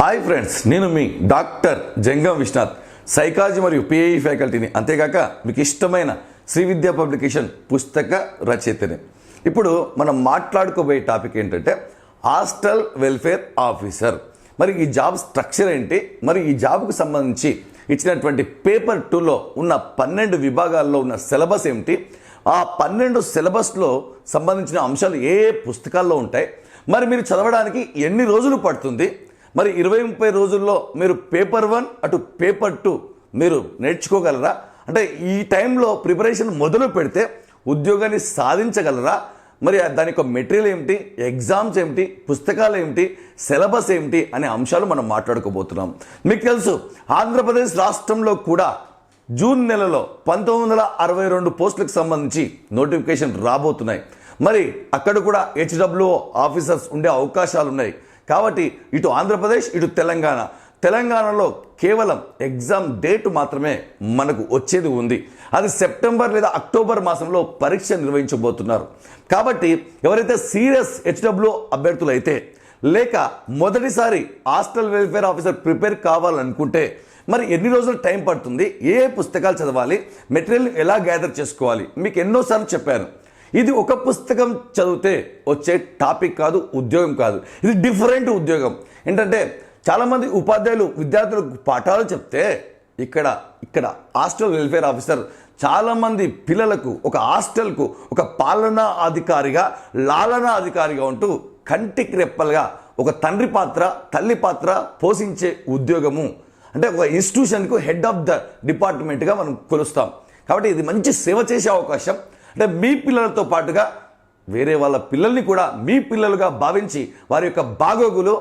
Hi friends, నేను మీ doctor జంగం Vishwanath, psychology మరియు PIE ఫ్యాకల్టీని, అంతేగాక మీకు ఇష్టమైన శ్రీ విద్యా పబ్లికేషన్ పుస్తక రచయితని. ఇప్పుడు మనం మాట్లాడుకోబోయే టాపిక్ ఏంటంటే హాస్టల్ వెల్ఫేర్ ఆఫీసర్. మరి ఈ జాబ్ స్ట్రక్చర్ ఏంటి, మరి ఈ జాబ్కు సంబంధించి ఇచ్చినటువంటి పేపర్ 2లో ఉన్న 12 విభాగాల్లో ఉన్న సిలబస్ ఏమిటి, ఆ 12 సిలబస్లో సంబంధించిన అంశాలు ఏ పుస్తకాల్లో ఉంటాయి, మరి మీరు చదవడానికి ఎన్ని రోజులు పడుతుంది, మరి 20-30 రోజుల్లో మీరు పేపర్ 1 అటు పేపర్ 2 మీరు నేర్చుకోగలరా, అంటే ఈ టైంలో ప్రిపరేషన్ మొదలు పెడితే ఉద్యోగాన్ని సాధించగలరా, మరి దాని యొక్క మెటీరియల్ ఏమిటి, ఎగ్జామ్స్ ఏమిటి, పుస్తకాలు ఏమిటి, సిలబస్ ఏమిటి అనే అంశాలు మనం మాట్లాడుకోబోతున్నాం. మీకు తెలుసు, ఆంధ్రప్రదేశ్ రాష్ట్రంలో కూడా జూన్ నెలలో 1962 పోస్టులకు సంబంధించి నోటిఫికేషన్ రాబోతున్నాయి. మరి అక్కడ కూడా హెచ్డబ్ల్యూఓ ఆఫీసర్స్ ఉండే అవకాశాలు ఉన్నాయి. కాబట్టి ఇటు ఆంధ్రప్రదేశ్ ఇటు తెలంగాణలో కేవలం ఎగ్జామ్ డేట్ మాత్రమే మనకు వచ్చేది ఉంది. అది సెప్టెంబర్ లేదా అక్టోబర్ మాసంలో పరీక్ష నిర్వహించబోతున్నారు. కాబట్టి ఎవరైతే సీరియస్ హెచ్డబ్ల్యూఓ అభ్యర్థులు అయితే, లేక మొదటిసారి హాస్టల్ వెల్ఫేర్ ఆఫీసర్ ప్రిపేర్ కావాలనుకుంటే మరి ఎన్ని రోజులు టైం పడుతుంది, ఏ పుస్తకాలు చదవాలి, మెటీరియల్ ఎలా గ్యాదర్ చేసుకోవాలి, మీకు ఎన్నోసార్లు చెప్పాను. ఇది ఒక పుస్తకం చదివితే వచ్చే టాపిక్ కాదు, ఉద్యోగం కాదు. ఇది డిఫరెంట్ ఉద్యోగం. ఏంటంటే చాలామంది ఉపాధ్యాయులు విద్యార్థులకు పాఠాలు చెప్తే ఇక్కడ హాస్టల్ వెల్ఫేర్ ఆఫీసర్ చాలామంది పిల్లలకు ఒక హాస్టల్కు ఒక పాలనా అధికారిగా, లాలనా అధికారిగా ఉంటూ కంటికి రెప్పలుగా ఒక తండ్రి పాత్ర, తల్లి పాత్ర పోషించే ఉద్యోగము. అంటే ఒక ఇన్స్టిట్యూషన్కు హెడ్ ఆఫ్ ద డిపార్ట్మెంట్గా మనం కొలుస్తాం. కాబట్టి ఇది మంచి సేవ చేసే అవకాశం. అంటే మీ పిల్లలతో పాటుగా వేరే వాళ్ళ పిల్లల్ని కూడా మీ పిల్లలుగా భావించి వారి యొక్క బాగోగులు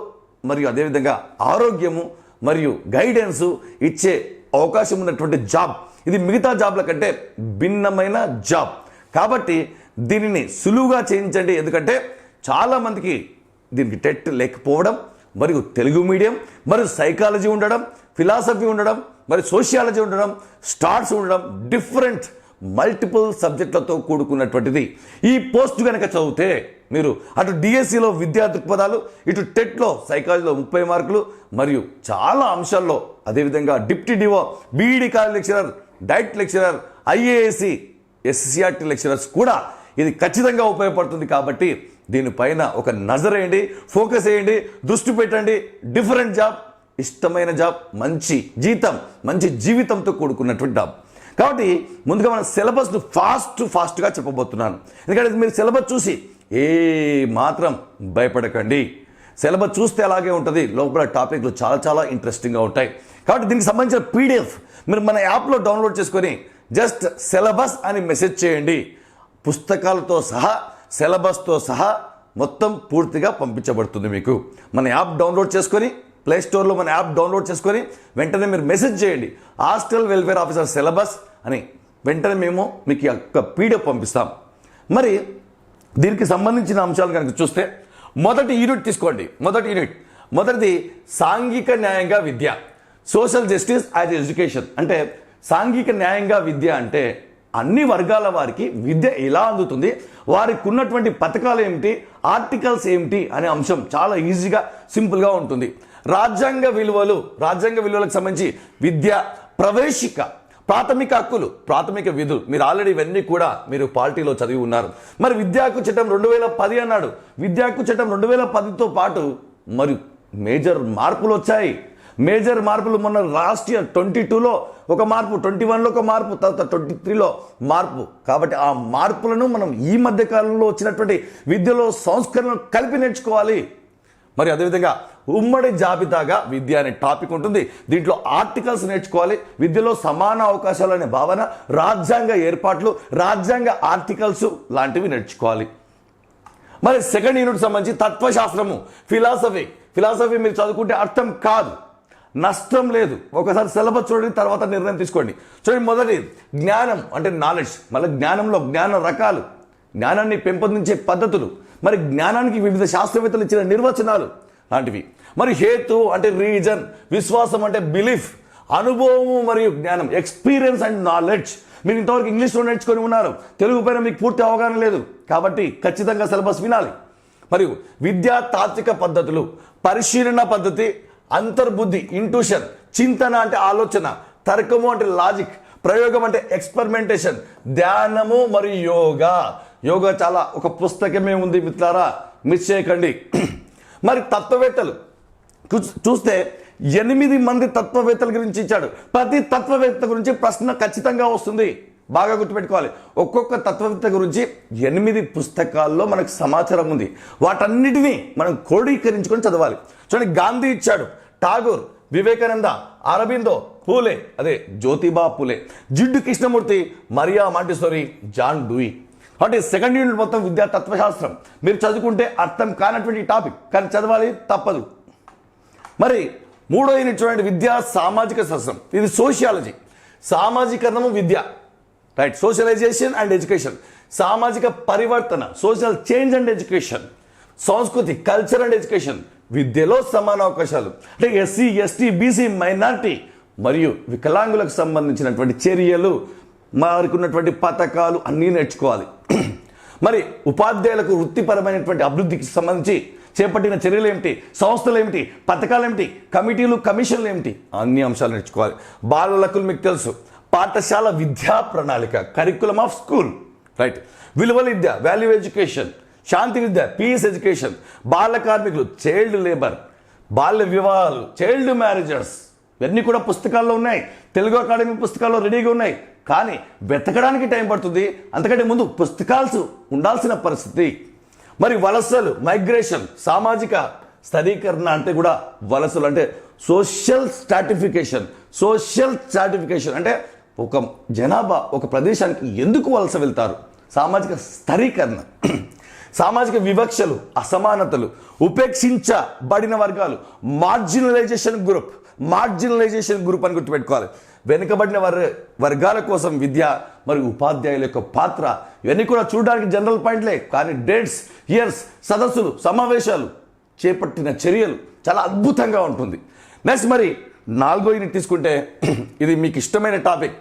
మరియు అదేవిధంగా ఆరోగ్యము మరియు గైడెన్సు ఇచ్చే అవకాశం ఉన్నటువంటి జాబ్. ఇది మిగతా జాబ్ల కంటే భిన్నమైన జాబ్. కాబట్టి దీనిని సులువుగా చేయించండి. ఎందుకంటే చాలామందికి దీనికి టెట్ లేకపోవడం, మరియు తెలుగు మీడియం, మరియు సైకాలజీ ఉండడం, ఫిలాసఫీ ఉండడం, మరి సోషియాలజీ ఉండడం, స్టార్ట్స్ ఉండడం, డిఫరెంట్ మల్టిపుల్ సబ్జెక్టులతో కూడుకున్నటువంటిది. ఈ పోస్ట్ కనుక చదివితే మీరు అటు డిఎస్సిలో విద్యా దృక్పథాలు, ఇటు టెట్లో సైకాలజీలో 30 మార్కులు, మరియు చాలా అంశాల్లో అదేవిధంగా deputy DEO, BEd college lecturer, DIET lecturer, IASE, SCERT lecturers కూడా ఇది ఖచ్చితంగా ఉపయోగపడుతుంది. కాబట్టి దీనిపైన ఒక నజర్ వేయండి, ఫోకస్ చేయండి, దృష్టి పెట్టండి. డిఫరెంట్ జాబ్, ఇష్టమైన జాబ్, మంచి జీతం, మంచి జీవితంతో కూడుకున్నటువంటి జాబ్. కాబట్టి ముందుగా మన సిలబస్ను ఫాస్ట్గా చెప్పబోతున్నాను. ఎందుకంటే మీరు సిలబస్ చూసి ఏ మాత్రం భయపడకండి. సిలబస్ చూస్తే అలాగే ఉంటుంది, లోపల టాపిక్లు చాలా ఇంట్రెస్టింగ్గా ఉంటాయి. కాబట్టి దీనికి సంబంధించిన పీడిఎఫ్ మీరు మన యాప్లో డౌన్లోడ్ చేసుకొని జస్ట్ సిలబస్ అని మెసేజ్ చేయండి. పుస్తకాలతో సహా, సిలబస్తో సహా మొత్తం పూర్తిగా పంపించబడుతుంది మీకు. మన యాప్ డౌన్లోడ్ చేసుకొని ప్లే స్టోర్లో మన యాప్ డౌన్లోడ్ చేసుకొని వెంటనే మీరు మెసేజ్ చేయండి హాస్టల్ వెల్ఫేర్ ఆఫీసర్ సిలబస్ అని. వెంటనే మేము మీకు యొక్క పీడిఎఫ్ పంపిస్తాం. మరి దీనికి సంబంధించిన అంశాలు కనుక చూస్తే మొదటి యూనిట్ తీసుకోండి. మొదటిది సాంఘిక న్యాయంగా విద్య, సోషల్ జస్టిస్ యాజ్ ఎడ్యుకేషన్. అంటే సాంఘిక న్యాయంగా విద్య అంటే అన్ని వర్గాల వారికి విద్య ఎలా అందుతుంది, వారికి ఉన్నటువంటి పథకాలు ఏమిటి, ఆర్టికల్స్ ఏమిటి అనే అంశం చాలా ఈజీగా, సింపుల్గా ఉంటుంది. రాజ్యాంగ విలువలకు సంబంధించి విద్య, ప్రవేశిక, ప్రాథమిక హక్కులు, ప్రాథమిక విధులు, మీరు ఆల్రెడీ ఇవన్నీ కూడా మీరు పార్టీలో చదివి ఉన్నారు. మరి విద్యా హక్కు చట్టం 2010 అన్నాడు. విద్యా హక్కు చట్టం 2010తో పాటు మరి మేజర్ మార్పులు వచ్చాయి. మేజర్ మార్పులు మొన్న లాస్ట్ ఇయర్ 22లో ఒక మార్పు, 21లో ఒక మార్పు, తర్వాత 23లో మార్పు. కాబట్టి ఆ మార్పులను మనం ఈ మధ్య కాలంలో వచ్చినటువంటి విద్యలో సంస్కరణలు కలిపి నేర్చుకోవాలి. మరి అదేవిధంగా ఉమ్మడి జాబితాగా విద్య అనే టాపిక్ ఉంటుంది. దీంట్లో ఆర్టికల్స్ నేర్చుకోవాలి. విద్యలో సమాన అవకాశాలు అనే భావన, రాజ్యాంగ ఏర్పాట్లు, రాజ్యాంగ ఆర్టికల్స్ లాంటివి నేర్చుకోవాలి. మరి సెకండ్ యూనిట్ సంబంధించి తత్వశాస్త్రము, ఫిలాసఫీ మీరు చదువుకుంటే అర్థం కాదు, నష్టం లేదు. ఒకసారి సిలబస్ చూడండి, తర్వాత నిర్ణయం తీసుకోండి. చూడండి, మొదటి జ్ఞానం అంటే నాలెడ్జ్. మళ్ళీ జ్ఞానంలో జ్ఞాన రకాలు, జ్ఞానాన్ని పెంపొందించే పద్ధతులు, మరి జ్ఞానానికి వివిధ శాస్త్రవేత్తలు ఇచ్చిన నిర్వచనాలు లాంటివి. మరి హేతు అంటే రీజన్, విశ్వాసం అంటే బిలీఫ్, అనుభవము మరియు జ్ఞానం, ఎక్స్పీరియన్స్ అండ్ నాలెడ్జ్. మీరు ఇంతవరకు ఇంగ్లీష్లో నేర్చుకొని ఉన్నారు, తెలుగు పైన మీకు పూర్తి అవగాహన లేదు. కాబట్టి ఖచ్చితంగా సిలబస్ వినాలి. మరియు విద్యా తాత్విక పద్ధతులు, పరిశీలన పద్ధతి, అంతర్బుద్ధి ఇంట్యూషన్, చింతన అంటే ఆలోచన, తర్కము అంటే లాజిక్, ప్రయోగం అంటే ఎక్స్పెరిమెంటేషన్, ధ్యానము మరియు యోగా. యోగా చాలా ఒక పుస్తకమే ఉంది మిత్రులారా, మిస్ చేయకండి. మరి తత్వవేత్తలు చూస్తే 8 మంది తత్వవేత్తల గురించి ఇచ్చాడు. ప్రతి తత్వవేత్త గురించి ప్రశ్న ఖచ్చితంగా వస్తుంది, బాగా గుర్తుపెట్టుకోవాలి. ఒక్కొక్క తత్వవేత్త గురించి 8 పుస్తకాల్లో మనకు సమాచారం ఉంది. వాటన్నిటినీ మనం క్రోడీకరించుకొని చదవాలి. చూడండి, గాంధీ ఇచ్చాడు, ఠాగూర్, వివేకానంద, అరబిందో, పూలే, అదే Jyotiba Phule, Jiddu Krishnamurti, Maria Montessori, John Dewey. అంటే సెకండ్ యూనిట్ మొత్తం విద్యా తత్వశాస్త్రం. మీరు చదువుకుంటే అర్థం కానటువంటి టాపిక్, కానీ చదవాలి, తప్పదు. మరి 3వ యూనిట్ చూడండి, విద్యా సామాజిక శాస్త్రం. ఇది సోషియాలజీ, సామాజికరణము విద్య, రైట్, సోషలైజేషన్ అండ్ ఎడ్యుకేషన్, సామాజిక పరివర్తన, సోషల్ చేంజ్ అండ్ ఎడ్యుకేషన్, సంస్కృతి, కల్చర్ అండ్ ఎడ్యుకేషన్, విద్యలో సమాన అవకాశాలు, అంటే ఎస్సీ, ఎస్టీ, బీసీ, మైనార్టీ మరియు వికలాంగులకు సంబంధించినటువంటి చర్యలు, వారికి ఉన్నటువంటి పథకాలు అన్నీ నేర్చుకోవాలి. మరి ఉపాధ్యాయులకు వృత్తిపరమైనటువంటి అభివృద్ధికి సంబంధించి చేపట్టిన చర్యలు ఏమిటి, సంస్థలు ఏమిటి, పథకాలు ఏమిటి, కమిటీలు, కమిషన్లు ఏమిటి, అన్ని అంశాలు నేర్చుకోవాలి. బాలలకు మీకు తెలుసు, పాఠశాల విద్యా ప్రణాళిక, కరికులం ఆఫ్ స్కూల్, రైట్, విలువల విద్య, వాల్యూ ఎడ్యుకేషన్, శాంతి విద్య, పీస్ ఎడ్యుకేషన్, బాల కార్మికులు, చైల్డ్ లేబర్, బాల్య వివాహాలు, చైల్డ్ మ్యారేజెస్, ఇవన్నీ కూడా పుస్తకాల్లో ఉన్నాయి. తెలుగు అకాడమీ పుస్తకాల్లో రెడీగా ఉన్నాయి, కానీ వెతకడానికి టైం పడుతుంది. అంతకంటే ముందు పుస్తకాలు ఉండాల్సిన పరిస్థితి. మరి వలసలు, మైగ్రేషన్, సామాజిక స్థిరీకరణ అంటే కూడా వలసలు అంటే సోషల్ స్ట్రాటిఫికేషన్. సోషల్ స్ట్రాటిఫికేషన్ అంటే ఒక జనాభా ఒక ప్రదేశానికి ఎందుకు వలస వెళ్తారు, సామాజిక స్థిరీకరణ. సామాజిక వివక్షలు, అసమానతలు, ఉపేక్షించబడిన వర్గాలు, మార్జినలైజేషన్ గ్రూప్. మార్జినలైజేషన్ గ్రూప్ అని గుర్తుపెట్టుకోవాలి. వెనుకబడిన వర్గాల కోసం విద్య మరియు ఉపాధ్యాయుల యొక్క పాత్ర, ఇవన్నీ కూడా చూడడానికి జనరల్ పాయింట్లే, కానీ డేట్స్, ఇయర్స్, సదస్సులు, సమావేశాలు, చేపట్టిన చర్యలు చాలా అద్భుతంగా ఉంటుంది. నెక్స్ట్ మరి 4వ యూనిట్ తీసుకుంటే ఇది మీకు ఇష్టమైన టాపిక్,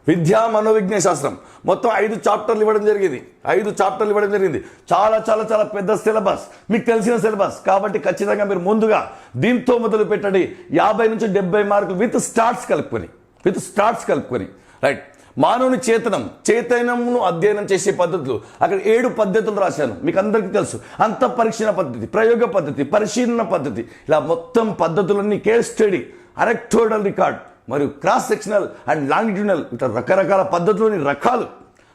విద్యా మనోవిజ్ఞాన శాస్త్రం. మొత్తం 5 చాప్టర్లు ఇవ్వడం జరిగింది. 5 చాప్టర్లు ఇవ్వడం జరిగింది. చాలా చాలా చాలా పెద్ద సిలబస్, మీకు తెలిసిన సిలబస్. కాబట్టి ఖచ్చితంగా మీరు ముందుగా దీంతో మొదలు పెట్టండి. 50 నుంచి 70 మార్కులు విత్ స్టార్ట్స్ కలుపుకొని, రైట్. మానవుని చైతన్యమును అధ్యయనం చేసే పద్ధతులు, అక్కడ 7 పద్ధతులు రాశాను, మీకు అందరికీ తెలుసు. అంత పరీక్షణ పద్ధతి, ప్రయోగ పద్ధతి, పరిశీలన పద్ధతి, ఇలా మొత్తం పద్ధతులన్నీ, కేస్ స్టడీ, అనెక్టోడల్ రికార్డ్ మరియు క్రాస్ సెక్షనల్ అండ్ లాంగిట్యూడనల్, ఇట్లా రకరకాల పద్ధతులని రకాలు,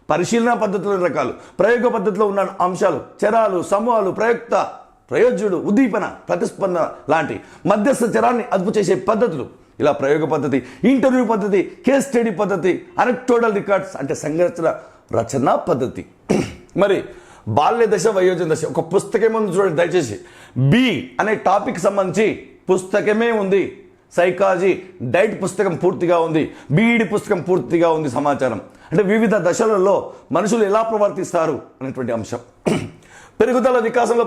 పరిశీలన పద్ధతులని రకాలు, ప్రయోగ పద్ధతిలో ఉన్న అంశాలు, చరాలు, సమూహాలు, ప్రయోజ్యుడు, ఉద్దీపన, ప్రతిస్పందన లాంటి మధ్యస్థ చరాన్ని అదుపు చేసే పద్ధతులు, ఇలా ప్రయోగ పద్ధతి, ఇంటర్వ్యూ పద్ధతి, కేస్ స్టడీ పద్ధతి, అనెక్టోడల్ రికార్డ్స్ అంటే సంఘటన రచన పద్ధతి. మరి బాల్య దశ, వయోజన దశ ఒక పుస్తకమే ఉంది చూడండి దయచేసి. బి అనే టాపిక్ సంబంధించి పుస్తకమే ఉంది. సైకాలజీ డైట్ పుస్తకం పూర్తిగా ఉంది, బీఈడి పుస్తకం పూర్తిగా ఉంది. సమాచారం అంటే వివిధ దశలలో మనుషులు ఎలా ప్రవర్తిస్తారు అనేటువంటి అంశం. పెరుగుదల వికాసంలో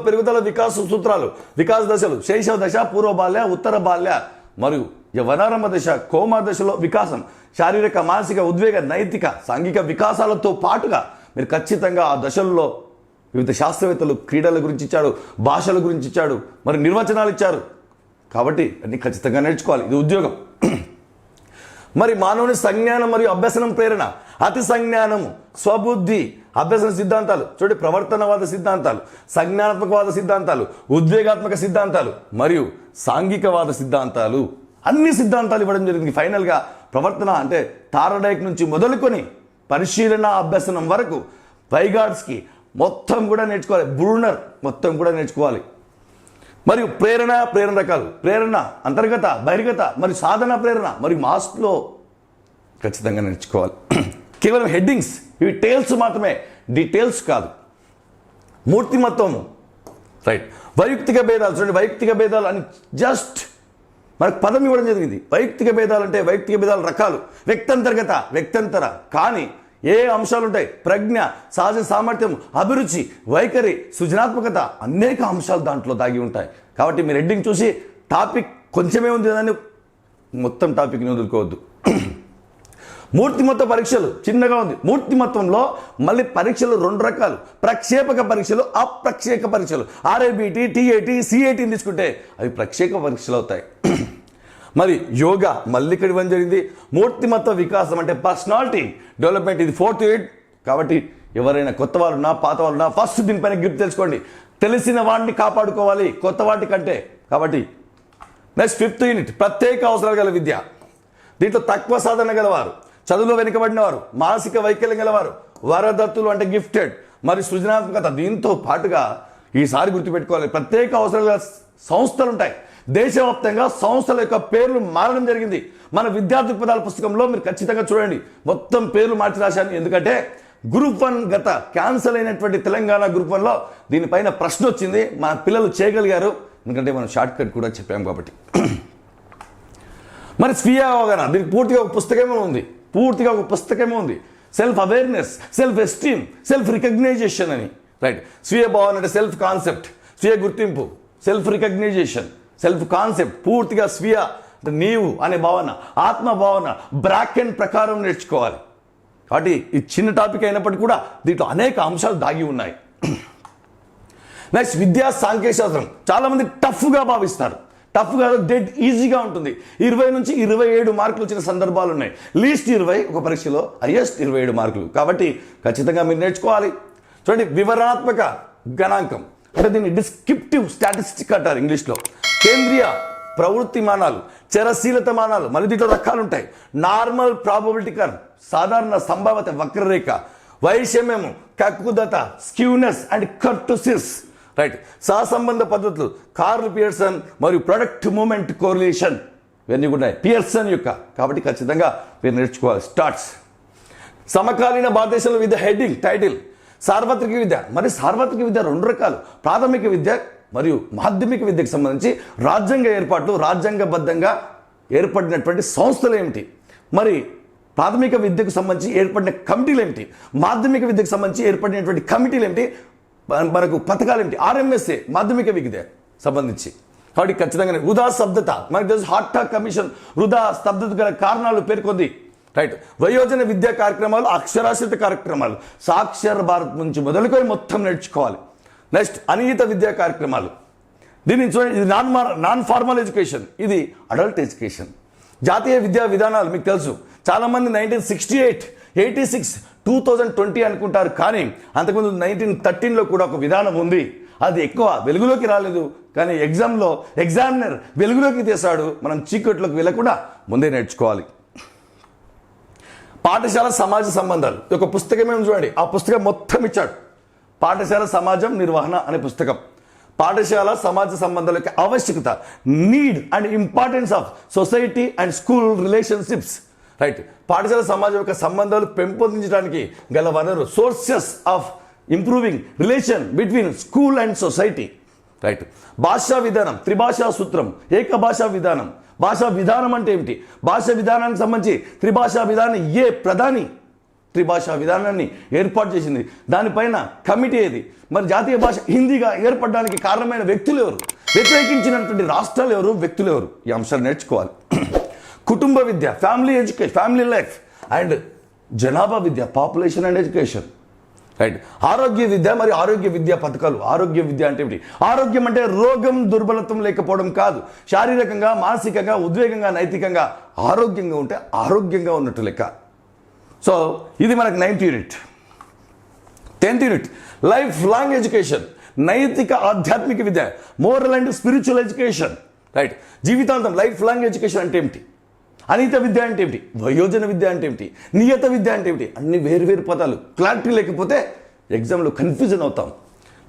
వికాస సూత్రాలు, వికాస దశలు, శైశవ దశ, పూర్వ బాల్య, ఉత్తర బాల్య మరియు యవనారంభ దశ, కోమా దశలో వికాసం, శారీరక, మానసిక, ఉద్వేగ, నైతిక, సాంఘిక వికాసాలతో పాటుగా మీరు ఖచ్చితంగా ఆ దశల్లో వివిధ శాస్త్రవేత్తలు క్రీడల గురించి ఇచ్చాడు, భాషల గురించి ఇచ్చాడు, మరి నిర్వచనాలు ఇచ్చారు. కాబట్టి అన్ని ఖచ్చితంగా నేర్చుకోవాలి, ఇది ఉద్యోగం. మరి మానవుని సంజ్ఞానం మరియు అభ్యసనం ప్రేరణ, అతి సంజ్ఞానము, స్వబుద్ధి, అభ్యసన సిద్ధాంతాలు చూడండి, ప్రవర్తనవాద సిద్ధాంతాలు, సంజ్ఞానాత్మకవాద సిద్ధాంతాలు, ఉద్వేగాత్మక సిద్ధాంతాలు మరియు సాంఘికవాద సిద్ధాంతాలు, అన్ని సిద్ధాంతాలు ఇవ్వడం జరిగింది. ఫైనల్గా ప్రవర్తన అంటే తారడైక్ నుంచి మొదలుకొని పరిశీలన అభ్యసనం వరకు వైగాడ్స్కి మొత్తం కూడా నేర్చుకోవాలి. బ్రూనర్ మొత్తం కూడా నేర్చుకోవాలి. మరియు ప్రేరణ రకాలు, ప్రేరణ అంతర్గత, బహిర్గత మరియు సాధన ప్రేరణ మరియు మాస్లో ఖచ్చితంగా నేర్చుకోవాలి. కేవలం హెడ్డింగ్స్, ఇవి టేల్స్ మాత్రమే, డీటెయిల్స్ కాదు. మూర్తిమత్వము, రైట్. వైయక్తిక భేదాలు చూడండి, వైయక్తిక భేదాలు అని జస్ట్ మనకు పదం ఇవ్వడం జరిగింది. వైయక్తిక భేదాలు అంటే వైయక్తిక భేదాల రకాలు, వ్యక్తంతర్గత, వ్యక్తంతర. కానీ ఏ అంశాలు ఉంటాయి? ప్రజ్ఞ, సహజ సామర్థ్యం, అభిరుచి, వైఖరి, సృజనాత్మకత, అనేక అంశాలు దాంట్లో దాగి ఉంటాయి. కాబట్టి మీరు హెడ్డింగ్ చూసి టాపిక్ కొంచెమే ఉంది అని మొత్తం టాపిక్ని వదులుకోవద్దు. మూర్తిమత్వ పరీక్షలు చిన్నగా ఉంది. మూర్తిమత్వంలో మళ్ళీ పరీక్షలు 2 రకాలు, ప్రక్షేపక పరీక్షలు, అప్రక్షేక పరీక్షలు. ఆర్ఐబిటి, టీఐటి, సిఐటిని తీసుకుంటే అవి ప్రక్షేప పరీక్షలు అవుతాయి. మరి యోగా మళ్ళీ ఇక్కడ ఇవ్వడం జరిగింది. మూర్తిమత్వ వికాసం అంటే పర్సనాలిటీ డెవలప్మెంట్, ఇది 4th యూనిట్. కాబట్టి ఎవరైనా కొత్త వాళ్ళున్నా పాత వాళ్ళున్నా ఫస్ట్ దీనిపైన గ్రిప్ తెలుసుకోండి. తెలిసిన వాడిని కాపాడుకోవాలి కొత్త వాటి కంటే. కాబట్టి నెక్స్ట్ 5th యూనిట్ ప్రత్యేక అవసరాలు గల విద్య. దీంట్లో తక్కువ సాధన గలవారు, చదువులో వెనుకబడిన వారు, మానసిక వైకల్యం గలవారు, వరదత్తులు అంటే గిఫ్టెడ్, మరి సృజనాత్మకత. దీంతో పాటుగా ఈసారి గుర్తుపెట్టుకోవాలి, ప్రత్యేక అవసరాలు గల సంస్థలు ఉంటాయి. దేశవ్యాప్తంగా సంస్థల యొక్క పేర్లు మారడం జరిగింది. మన విద్యార్థి పదాల పుస్తకంలో మీరు ఖచ్చితంగా చూడండి, మొత్తం పేర్లు మార్చి రాశాను. ఎందుకంటే గ్రూప్ 1 గత క్యాన్సల్ అయినటువంటి తెలంగాణ గ్రూప్ 1లో దీనిపైన ప్రశ్న వచ్చింది. మన పిల్లలు చేయగలిగారు, ఎందుకంటే మనం షార్ట్ కట్ కూడా చెప్పాము కాబట్టి. మరి స్వీయ అవగాహన, దీనికి పూర్తిగా ఒక పుస్తకమే ఉంది. Self awareness, self esteem, self recognition అని. రైట్. స్వీయ భావన అంటే సెల్ఫ్ కాన్సెప్ట్, స్వీయ గుర్తింపు, సెల్ఫ్ రికగ్నైజేషన్, సెల్ఫ్ కాన్సెప్ట్, పూర్తిగా స్వీయ అంటే నీవు అనే భావన, ఆత్మ భావన, బ్రాకెట్ ప్రకారం నేర్చుకోవాలి. కాబట్టి ఈ చిన్న టాపిక్ అయినప్పటికీ కూడా దీంట్లో అనేక అంశాలు దాగి ఉన్నాయి. నెక్స్ట్ విద్యా సాంకేతిక శాస్త్రం. చాలామంది టఫ్గా భావిస్తారు. టఫ్ కాదు, డెడ్ ఈజీగా ఉంటుంది. 20 నుంచి 27 మార్కులు వచ్చిన సందర్భాలు ఉన్నాయి. లీస్ట్ 20 ఒక పరీక్షలో, హైయెస్ట్ 27 మార్కులు. కాబట్టి ఖచ్చితంగా మీరు నేర్చుకోవాలి. చూడండి, వివరణాత్మక గణాంకం అంటే దీన్ని డిస్క్రిప్టివ్ స్టాటిస్టిక్ అంటారు ఇంగ్లీష్లో. కేంద్రీయ ప్రవృత్తి మానాలు, చరశీలత మానాలు, మళ్ళీ దీంట్లో రకాలు ఉంటాయి. నార్మల్ ప్రాబబిలిటీ కర్వ్, సాధారణ సంభావ్యత వక్రరేఖ, వైషమ్యము, కక్కుదత, స్క్యూనెస్ అండ్ కర్టుసిస్. రైట్. సహసంబంధ పద్ధతులు, కార్ల్ పియర్సన్ మరియు ప్రొడక్ట్ మూమెంట్ కోరిలేషన్, ఇవన్నీ కూడా ఉన్నాయి పియర్సన్ యొక్క. కాబట్టి ఖచ్చితంగా మీరు నేర్చుకోవాలి. స్టార్ట్స్. సమకాలీన భారతదేశంలో విద్య హెడ్డింగ్ టైటిల్. సార్వత్రిక విద్య. మరి సార్వత్రిక విద్య 2 రకాలు, ప్రాథమిక విద్య మరియు మాధ్యమిక విద్యకు సంబంధించి రాజ్యాంగ ఏర్పాట్లు, రాజ్యాంగబద్ధంగా ఏర్పడినటువంటి సంస్థలు ఏమిటి, మరి ప్రాథమిక విద్యకు సంబంధించి ఏర్పడిన కమిటీలు ఏమిటి, మాధ్యమిక విద్యకు సంబంధించి ఏర్పడినటువంటి కమిటీలు ఏమిటి, మనకు పథకాలు ఏమిటి, ఆర్ఎంఎస్ఏ మాధ్యమిక విద్య సంబంధించి. కాబట్టి ఖచ్చితంగా వృధా స్తబ్దత, మనకు తెలుసు హార్ట్ టాక్ కమిషన్ వృధా స్తబ్దత గల కారణాలు పేర్కొంది. రైట్. వయోజన విద్యా కార్యక్రమాలు, అక్షరాస్యత కార్యక్రమాలు, సాక్షర భారత్ నుంచి మొదలుకొని మొత్తం నేర్చుకోవాలి. నెక్స్ట్ అనియత విద్యా కార్యక్రమాలు. దీన్ని చూడండి, ఇది నాన్ ఫార్మల్ ఎడ్యుకేషన్, ఇది అడల్ట్ ఎడ్యుకేషన్. జాతీయ విద్యా విధానాలు మీకు తెలుసు. చాలామంది 1968, 86, 2020 అనుకుంటారు, కానీ అంతకుముందు 1913లో కూడా ఒక విధానం ఉంది. అది ఎక్కువ వెలుగులోకి రాలేదు, కానీ ఎగ్జామినర్ వెలుగులోకి తీశాడు. మనం చీకట్లోకి వెళ్ళకుండా ముందే నేర్చుకోవాలి. పాఠశాల సమాజ సంబంధాలు ఒక పుస్తకమే చూడండి, ఆ పుస్తకం మొత్తం ఇచ్చాడు. పాఠశాల సమాజం నిర్వహణ అనే పుస్తకం. పాఠశాల సమాజ సంబంధాల యొక్క ఆవశ్యకత, need and importance of society and school relationships. Right. పాఠశాల సమాజం యొక్క సంబంధాలు పెంపొందించడానికి గల వనరు, sources of improving relation between school and society. Right. భాషా విధానం, త్రిభాషా సూత్రం, ఏక భాషా విధానం. భాషా విధానం అంటే ఏమిటి, భాషా విధానానికి సంబంధించి త్రిభాషా విధానం ఏ ప్రధాని త్రిభాషా విధానాన్ని ఏర్పాటు చేసింది, దానిపైన కమిటీ ఏది, మరి జాతీయ భాష హిందీగా ఏర్పడడానికి కారణమైన వ్యక్తులు ఎవరు, వ్యతిరేకించినటువంటి రాష్ట్రాలు ఎవరు, వ్యక్తులు ఎవరు, ఈ అంశాలు నేర్చుకోవాలి. కుటుంబ విద్య, family education, family life and జనాభా విద్య, పాపులేషన్ అండ్ ఎడ్యుకేషన్. రైట్. ఆరోగ్య విద్య మరియు ఆరోగ్య విద్యా పథకాలు. ఆరోగ్య విద్య అంటే ఏమిటి? ఆరోగ్యం అంటే రోగం దుర్బలత్వం లేకపోవడం కాదు, శారీరకంగా, మానసికంగా, ఉద్వేగంగా, నైతికంగా ఆరోగ్యంగా ఉంటే ఆరోగ్యంగా ఉన్నట్టు లెక్క. సో ఇది మనకు 9th unit. 10th unit life long education, నైతిక ఆధ్యాత్మిక విద్య, moral and spiritual education. Right. జీవితాంతం లైఫ్ లాంగ్ ఎడ్యుకేషన్ అంటే ఏమిటి, అనిత విద్య అంటే ఏమిటి, వయోజన విద్య అంటే ఏమిటి, నియత విద్య అంటే ఏమిటి, అన్ని వేరు పదాలు. క్లారిటీ లేకపోతే ఎగ్జామ్లో కన్ఫ్యూజన్ అవుతాం.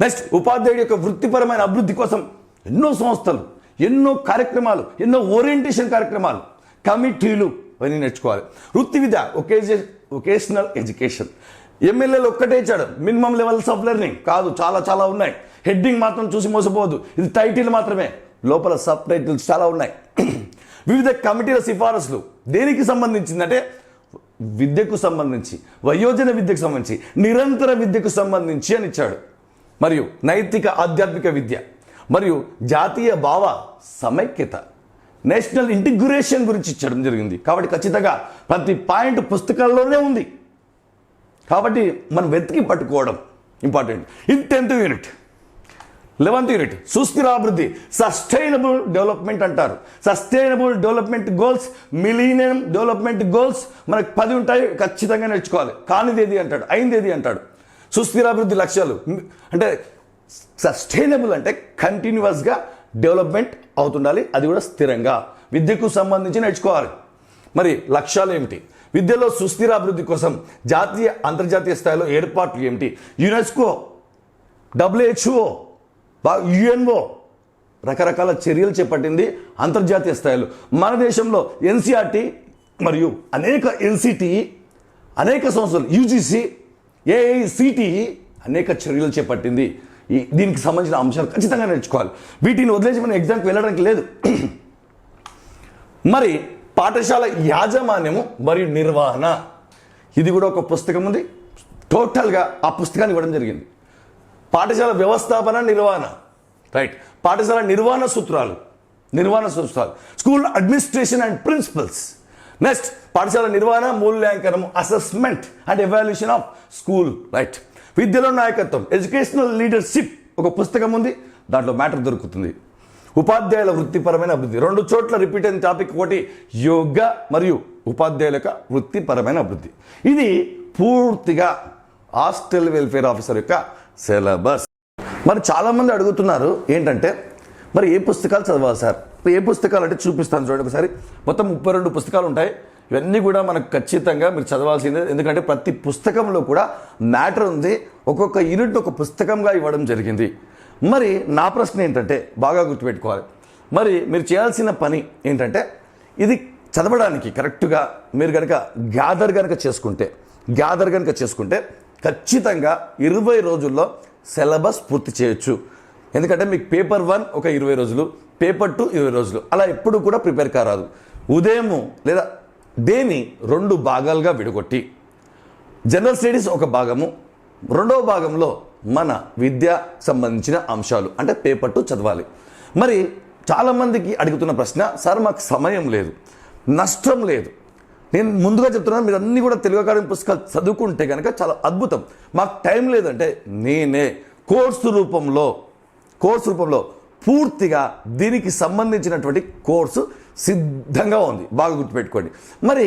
నెక్స్ట్ ఉపాధ్యాయుడి యొక్క వృత్తిపరమైన అభివృద్ధి కోసం ఎన్నో సంస్థలు, ఎన్నో కార్యక్రమాలు, ఎన్నో ఓరియంటేషన్ కార్యక్రమాలు, కమిటీలు అవన్నీ నేర్చుకోవాలి. వృత్తి విద్య, వొకేషనల్ ఎడ్యుకేషన్. ఎమ్మెల్యేలు ఒక్కటే ఇచ్చాడు, మినిమం లెవెల్స్ ఆఫ్ లెర్నింగ్ కాదు, చాలా ఉన్నాయి. హెడ్డింగ్ మాత్రం చూసి మోసపోవద్దు, ఇది టైటిల్ మాత్రమే, లోపల సబ్ టైటిల్స్ చాలా ఉన్నాయి. వివిధ కమిటీల సిఫారసులు దేనికి సంబంధించిందంటే విద్యకు సంబంధించి, వయోజన విద్యకు సంబంధించి, నిరంతర విద్యకు సంబంధించి అని ఇచ్చాడు. మరియు నైతిక ఆధ్యాత్మిక విద్య మరియు జాతీయ భావ సమైక్యత, నేషనల్ ఇంటిగ్రేషన్ గురించి ఇచ్చడం జరిగింది. కాబట్టి ఖచ్చితంగా ప్రతి పాయింట్ పుస్తకాల్లోనే ఉంది. కాబట్టి మనం వెతికి పట్టుకోవడం ఇంపార్టెంట్. ఇది 10th యూనిట్. 11th యూనిట్ సుస్థిరాభివృద్ధి, సస్టైనబుల్ డెవలప్మెంట్ అంటారు. Sustainable development goals, millennium development goals మనకు 10 ఉంటాయి, ఖచ్చితంగా నేర్చుకోవాలి. కానిదేది అంటాడు, అయిందేది అంటాడు. సుస్థిరాభివృద్ధి లక్ష్యాలు అంటే సస్టైనబుల్ అంటే కంటిన్యూస్గా డెవలప్మెంట్ అవుతుండాలి, అది కూడా స్థిరంగా. విద్యకు సంబంధించి నేర్చుకోవాలి. మరి లక్ష్యాలు ఏమిటి? విద్యలో సుస్థిర అభివృద్ధి కోసం జాతీయ అంతర్జాతీయ స్థాయిలో ఏర్పాట్లు ఏమిటి? యునెస్కో, WHO, UNO రకరకాల చర్యలు చేపట్టింది అంతర్జాతీయ స్థాయిలో. మన దేశంలో NCERT మరియు అనేక NCTE, అనేక సంస్థలు UGC, AICTE అనేక చర్యలు చేపట్టింది. దీనికి సంబంధించిన అంశాలు ఖచ్చితంగా నేర్చుకోవాలి. వీటిని వదిలేసి మనం ఎగ్జామ్కి వెళ్ళడానికి లేదు. మరి పాఠశాల యాజమాన్యము మరియు నిర్వహణ, ఇది కూడా ఒక పుస్తకం ఉంది. టోటల్గా ఆ పుస్తకాన్ని ఇవ్వడం జరిగింది. పాఠశాల వ్యవస్థాపన, నిర్వహణ, రైట్. పాఠశాల నిర్వహణ సూత్రాలు, school administration and principles. Next పాఠశాల నిర్వహణ, మూల్యాంకనం, assessment and evaluation of school, right. విద్యలో నాయకత్వం, ఎడ్యుకేషనల్ లీడర్షిప్ ఒక పుస్తకం ఉంది, దాంట్లో మ్యాటర్ దొరుకుతుంది. ఉపాధ్యాయుల వృత్తిపరమైన అభివృద్ధి, 2 చోట్ల రిపీట్ అయిన టాపిక్. ఒకటి యోగా మరియు ఉపాధ్యాయుల యొక్క వృత్తిపరమైన అభివృద్ధి. ఇది పూర్తిగా హాస్టల్ వెల్ఫేర్ ఆఫీసర్ యొక్క సిలబస్. మరి చాలామంది అడుగుతున్నారు ఏంటంటే మరి ఏ పుస్తకాలు చదవాలి సార్? ఏ పుస్తకాలు అంటే చూపిస్తాను చూడండి ఒకసారి. మొత్తం 32 పుస్తకాలు ఉంటాయి. ఇవన్నీ కూడా మనకు ఖచ్చితంగా మీరు చదవాల్సిందే, ఎందుకంటే ప్రతి పుస్తకంలో కూడా మ్యాటర్ ఉంది. ఒక్కొక్క యూనిట్ ఒక పుస్తకంగా ఇవ్వడం జరిగింది. మరి నా ప్రశ్న ఏంటంటే బాగా గుర్తుపెట్టుకోవాలి. మరి మీరు చేయాల్సిన పని ఏంటంటే ఇది చదవడానికి కరెక్ట్గా మీరు కనుక గ్యాదర్ కనుక చేసుకుంటే ఖచ్చితంగా 20 రోజుల్లో సిలబస్ పూర్తి చేయొచ్చు. ఎందుకంటే మీకు పేపర్ 1 ఒక 20 రోజులు, పేపర్ 2 20 రోజులు, అలా ఎప్పుడు కూడా ప్రిపేర్ కారాదు. ఉదయము లేదా డేని 2 భాగాలుగా విడగొట్టి జనరల్ స్టడీస్ ఒక భాగము, రెండవ భాగంలో మన విద్య సంబంధించిన అంశాలు అంటే పేపర్ 2 చదవాలి. మరి చాలామందికి అడుగుతున్న ప్రశ్న, సార్ మాకు సమయం లేదు, నష్టం లేదు. నేను ముందుగా చెప్తున్నాను, మీరు అన్నీ కూడా తెలుగు అకాడమీ పుస్తకాలు చదువుకుంటే కనుక చాలా అద్భుతం. మాకు టైం లేదంటే నేనే కోర్సు రూపంలో పూర్తిగా దీనికి సంబంధించినటువంటి కోర్సు సిద్ధంగా ఉంది. బాగా గుర్తుపెట్టుకోండి. మరి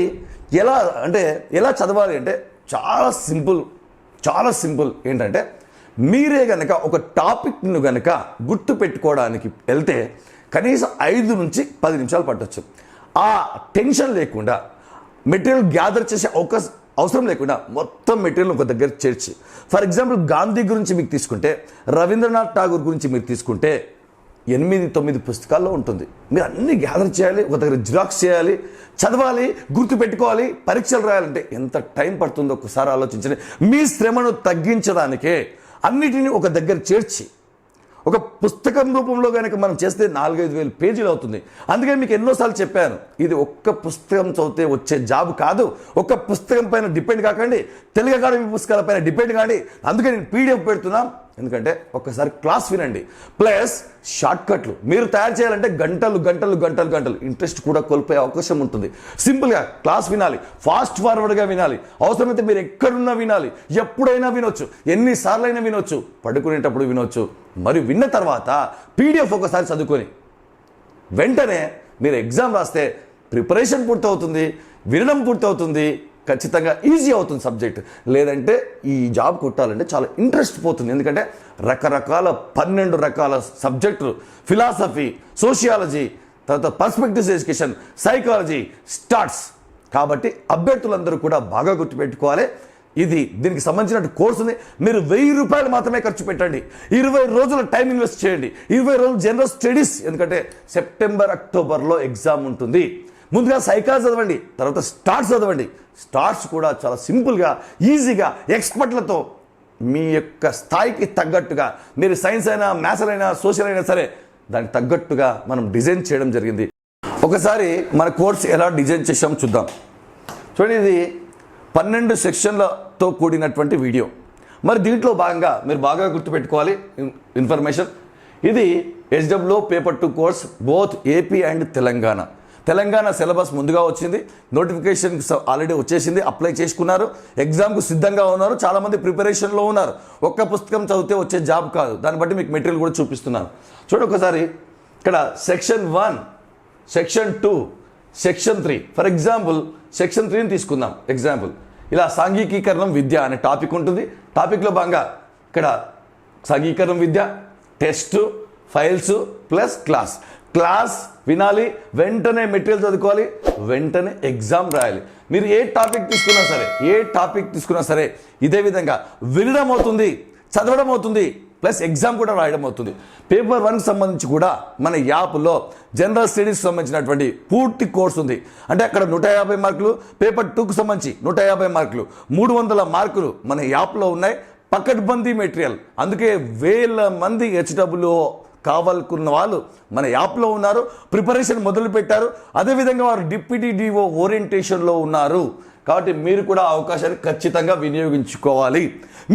ఎలా చదవాలి అంటే చాలా సింపుల్. ఏంటంటే మీరే గనక ఒక టాపిక్ను గనక గుర్తు పెట్టుకోవడానికి వెళ్తే కనీసం 5 నుంచి 10 నిమిషాలు పట్టొచ్చు. ఆ టెన్షన్ లేకుండా, మెటీరియల్ గ్యాదర్ చేసే అవసరం లేకుండా మొత్తం మెటీరియల్ ఒక దగ్గర చేర్చి, ఫర్ ఎగ్జాంపుల్ గాంధీ గురించి మీకు తీసుకుంటే, రవీంద్రనాథ్ ఠాగూర్ గురించి మీరు తీసుకుంటే 8-9 పుస్తకాల్లో ఉంటుంది. మీరు అన్నీ గ్యాదర్ చేయాలి, ఒక దగ్గర జిరాక్స్ చేయాలి, చదవాలి, గుర్తు పెట్టుకోవాలి. పరీక్షలు రాయాలంటే ఎంత టైం పడుతుందో ఒకసారి ఆలోచించండి. మీ శ్రమను తగ్గించడానికే అన్నిటినీ ఒక దగ్గర చేర్చి ఒక పుస్తకం రూపంలో కనుక మనం చేస్తే 4-5 వేల పేజీలు అవుతుంది. అందుకే మీకు ఎన్నోసార్లు చెప్పాను, ఇది ఒక్క పుస్తకం చదివితే వచ్చే జాబ్ కాదు. ఒక్క పుస్తకం పైన డిపెండ్ కాకండి, తెలుగు అకాడమీ పుస్తకాల పైన డిపెండ్ కాండి. అందుకే నేను PDF పెడుతున్నాం. ఎందుకంటే ఒక్కసారి క్లాస్ వినండి, ప్లస్ షార్ట్ కట్లు మీరు తయారు చేయాలంటే గంటలు ఇంట్రెస్ట్ కూడా కోల్పోయే అవకాశం ఉంటుంది. సింపుల్గా క్లాస్ వినాలి, ఫాస్ట్ ఫార్వర్డ్గా వినాలి, అవసరమైతే మీరు ఎక్కడున్నా వినాలి, ఎప్పుడైనా వినొచ్చు, ఎన్నిసార్లు అయినా వినొచ్చు, పడుకునేటప్పుడు వినొచ్చు. మరియు విన్న తర్వాత PDF ఒకసారి చదువుకొని వెంటనే మీరు ఎగ్జామ్ రాస్తే ప్రిపరేషన్ పూర్తవుతుంది, వినడం పూర్తవుతుంది, ఖచ్చితంగా ఈజీ అవుతుంది సబ్జెక్ట్. లేదంటే ఈ జాబ్ కొట్టాలంటే చాలా ఇంట్రెస్ట్ పోతుంది. ఎందుకంటే రకరకాల 12 రకాల సబ్జెక్టులు, ఫిలాసఫీ, సోషియాలజీ, తర్వాత పర్స్పెక్టివ్స్ ఎడ్యుకేషన్, సైకాలజీ స్టార్ట్స్. కాబట్టి అభ్యర్థులందరూ కూడా బాగా గుర్తుపెట్టుకోవాలి. దీనికి సంబంధించిన కోర్సు ఉంది. మీరు 1000 రూపాయలు మాత్రమే ఖర్చు పెట్టండి, 20 రోజుల టైం ఇన్వెస్ట్ చేయండి. 20 రోజులు జనరల్ స్టడీస్, ఎందుకంటే సెప్టెంబర్ అక్టోబర్లో ఎగ్జామ్ ఉంటుంది. ముందుగా సైకాలజీ చదవండి, తర్వాత స్టార్ట్స్ చదవండి. స్టార్ట్స్ కూడా చాలా సింపుల్గా, ఈజీగా, ఎక్స్పర్ట్లతో మీ యొక్క స్థాయికి తగ్గట్టుగా, మీరు సైన్స్ అయినా, మ్యాథ్స్ అయినా, సోషల్ అయినా సరే దానికి తగ్గట్టుగా మనం డిజైన్ చేయడం జరిగింది. ఒకసారి మన కోర్స్ ఎలా డిజైన్ చేసామో చూద్దాం. చూడండి, ఇది 12 సెక్షన్లతో కూడినటువంటి వీడియో. మరి దీంట్లో భాగంగా మీరు బాగా గుర్తుపెట్టుకోవాలి ఇన్ఫర్మేషన్. ఇది HW paper 2 course both AP and Telangana syllabus ముందుగా వచ్చింది, నోటిఫికేషన్ ఆల్రెడీ వచ్చేసింది, అప్లై చేసుకున్నారు, ఎగ్జామ్కు సిద్ధంగా ఉన్నారు, చాలామంది ప్రిపరేషన్లో ఉన్నారు. ఒక్క పుస్తకం చదివితే వచ్చే జాబ్ కాదు, దాన్ని బట్టి మీకు మెటీరియల్ కూడా చూపిస్తున్నాను. చూడండి ఒకసారి, ఇక్కడ section 1, section 2, section 3. For example section 3ని తీసుకుందాం. ఎగ్జాంపుల్ ఇలా సాంఘికీకరణం విద్య అనే టాపిక్ ఉంటుంది. టాపిక్లో భాగంగా ఇక్కడ సాంఘికీకరణం విద్య, టెస్ట్, ఫైల్స్ ప్లస్ క్లాస్ వినాలి, వెంటనే మెటీరియల్ చదువుకోవాలి, వెంటనే ఎగ్జామ్ రాయాలి. మీరు ఏ టాపిక్ తీసుకున్నా సరే ఇదే విధంగా వినడం అవుతుంది, చదవడం అవుతుంది, ప్లస్ ఎగ్జామ్ కూడా రాయడం అవుతుంది. పేపర్ 1కి సంబంధించి కూడా మన యాప్లో జనరల్ స్టడీస్కి సంబంధించినటువంటి పూర్తి కోర్స్ ఉంది. అంటే అక్కడ 150 మార్కులు, పేపర్ 2కు సంబంధించి 150 మార్కులు, 300 మార్కులు మన యాప్లో ఉన్నాయి. పకడ్బందీ మెటీరియల్, అందుకే వేల మంది హెచ్డబ్ల్యూ కావాలనుకున్న వాళ్ళు మన యాప్లో ఉన్నారు, ప్రిపరేషన్ మొదలు పెట్టారు. అదేవిధంగా వారు డిప్యూటీ డిఓ ఓరియంటేషన్లో ఉన్నారు. కాబట్టి మీరు కూడా అవకాశాన్ని ఖచ్చితంగా వినియోగించుకోవాలి.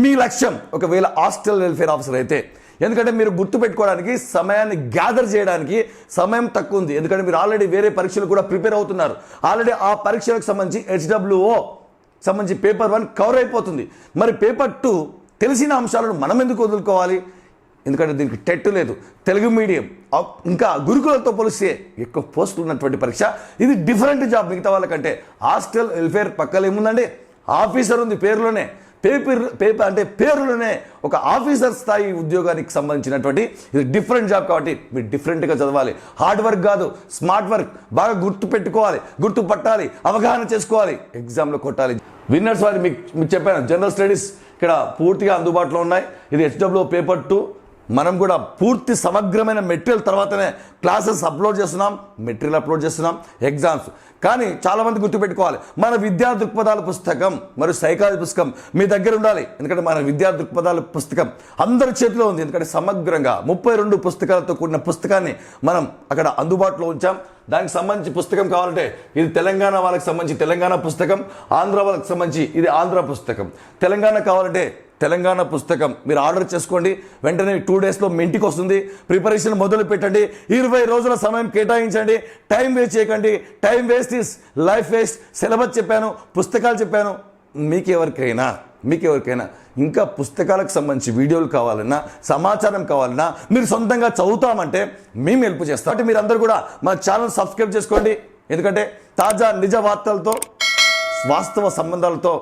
మీ లక్ష్యం ఒకవేళ హాస్టల్ వెల్ఫేర్ ఆఫీసర్ అయితే, ఎందుకంటే మీరు గుర్తుపెట్టుకోవడానికి సమయాన్ని గ్యాదర్ చేయడానికి సమయం తక్కువ ఉంది. ఎందుకంటే మీరు ఆల్రెడీ వేరే పరీక్షలు కూడా ప్రిపేర్ అవుతున్నారు. ఆల్రెడీ ఆ పరీక్షలకు సంబంధించి హెచ్డబ్ల్యూఓ సంబంధించి పేపర్ 1 కవర్ అయిపోతుంది. మరి పేపర్ 2 తెలిసిన అంశాలను మనం ఎందుకు వదులుకోవాలి? ఎందుకంటే దీనికి టెట్ లేదు, తెలుగు మీడియం, ఇంకా గురుకులతో పోలిస్తే ఎక్కువ పోస్టులు ఉన్నటువంటి పరీక్ష. ఇది డిఫరెంట్ జాబ్ మిగతా వాళ్ళకంటే. హాస్టల్ వెల్ఫేర్ పక్కన ఏముందండి, ఆఫీసర్ ఉంది పేరులోనే. పేపర్ అంటే పేరులోనే ఒక ఆఫీసర్ స్థాయి ఉద్యోగానికి సంబంధించినటువంటి ఇది డిఫరెంట్ జాబ్. కాబట్టి మీరు డిఫరెంట్గా చదవాలి. హార్డ్ వర్క్ కాదు, స్మార్ట్ వర్క్. బాగా గుర్తుపెట్టుకోవాలి, గుర్తుపట్టాలి, అవగాహన చేసుకోవాలి, ఎగ్జామ్లో కొట్టాలి. విన్నర్స్ వారి మీకు చెప్పాను, జనరల్ స్టడీస్ ఇక్కడ పూర్తిగా అందుబాటులో ఉన్నాయి. ఇది హెచ్డబ్ల్యూ పేపర్ 2. మనం కూడా పూర్తి సమగ్రమైన మెటీరియల్ తర్వాతనే క్లాసెస్ అప్లోడ్ చేస్తున్నాం, మెటీరియల్ అప్లోడ్ చేస్తున్నాం, ఎగ్జామ్స్. కానీ చాలామంది గుర్తుపెట్టుకోవాలి, మన విద్యా దృక్పథాల పుస్తకం మరియు సైకాలజీ పుస్తకం మీ దగ్గర ఉండాలి. ఎందుకంటే మన విద్యా దృక్పథాల పుస్తకం అందరి చేతిలో ఉంది. ఎందుకంటే సమగ్రంగా 32 పుస్తకాలతో కూడిన పుస్తకాన్ని మనం అక్కడ అందుబాటులో ఉంచాం. దానికి సంబంధించి పుస్తకం కావాలంటే ఇది తెలంగాణ వాళ్ళకి సంబంధించి తెలంగాణ పుస్తకం, ఆంధ్ర వాళ్ళకి సంబంధించి ఇది ఆంధ్ర పుస్తకం. తెలంగాణ కావాలంటే తెలంగాణ పుస్తకం మీరు ఆర్డర్ చేసుకోండి, వెంటనే 2 డేస్లో మీ ఇంటికి వస్తుంది. ప్రిపరేషన్ మొదలు పెట్టండి, 20 రోజుల సమయం కేటాయించండి, టైం వేస్ట్ చేయకండి. Time waste is life waste. Syllabus చెప్పాను, పుస్తకాలు చెప్పాను. మీకు ఎవరికైనా ఇంకా పుస్తకాలకు సంబంధించి వీడియోలు కావాలన్నా, సమాచారం కావాలన్నా, మీరు సొంతంగా చదువుతామంటే మేము హెల్ప్ చేస్తాం. కాబట్టి మీరు అందరూ కూడా మా ఛానల్ సబ్స్క్రైబ్ చేసుకోండి. ఎందుకంటే తాజా నిజ వార్తలతో, వాస్తవ సంబంధాలతో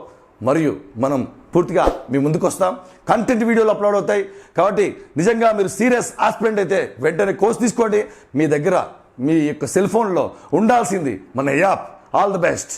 మరియు మనం పూర్తిగా మీ ముందుకు వస్తాం. కంటెంట్ వీడియోలు అప్లోడ్ అవుతాయి. కాబట్టి నిజంగా మీరు సీరియస్ ఆస్పిరెంట్ అయితే వెంటనే కోర్స్ తీసుకోండి. మీ దగ్గర మీ యొక్క సెల్ ఫోన్లో ఉండాల్సింది మన యాప్. All the best.